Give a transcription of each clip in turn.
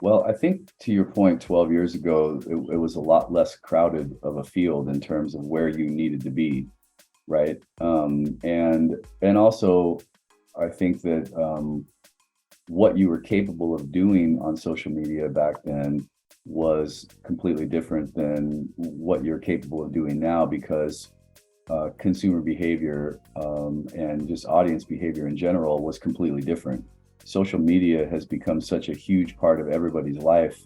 Well, I think to your point, 12 years ago, it was a lot less crowded of a field in terms of where you needed to be, right? And also, I think that what you were capable of doing on social media back then was completely different than what you're capable of doing now because consumer behavior and just audience behavior in general was completely different. Social media has become such a huge part of everybody's life,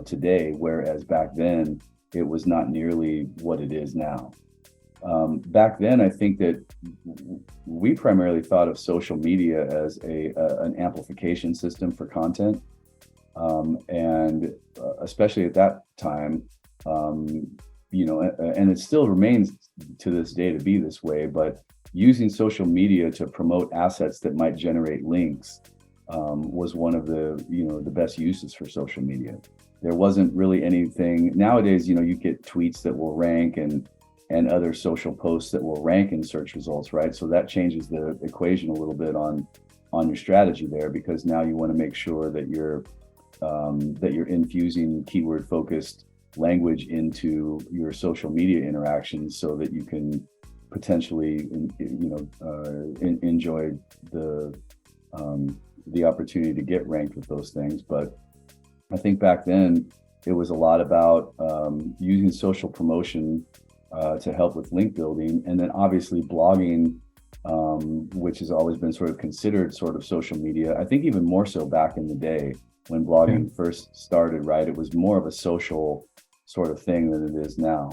today, whereas back then it was not nearly what it is now. Back then, I think that we primarily thought of social media as an amplification system for content, and especially at that time, and it still remains to this day to be this way. But using social media to promote assets that might generate links was one of the best uses for social media. There wasn't really anything nowadays. You get tweets that will rank and other social posts that will rank in search results, right? So that changes the equation a little bit on your strategy there, because now you want to make sure that you're infusing keyword focused language into your social media interactions so that you can potentially enjoy the opportunity to get ranked with those things. But I think back then it was a lot about using social promotion to help with link building, and then obviously blogging, which has always been sort of considered sort of social media. I think even more so back in the day when blogging first started, right? It was more of a social sort of thing than it is now.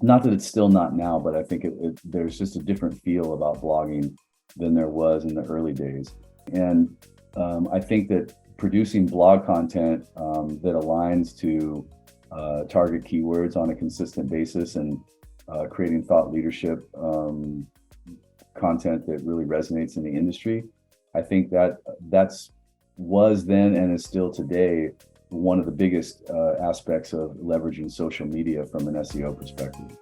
Not that it's still not now, but I think there's just a different feel about blogging than there was in the early days. And I think that producing blog content that aligns to target keywords on a consistent basis and creating thought leadership content that really resonates in the industry, I think that's was then and is still today one of the biggest aspects of leveraging social media from an SEO perspective.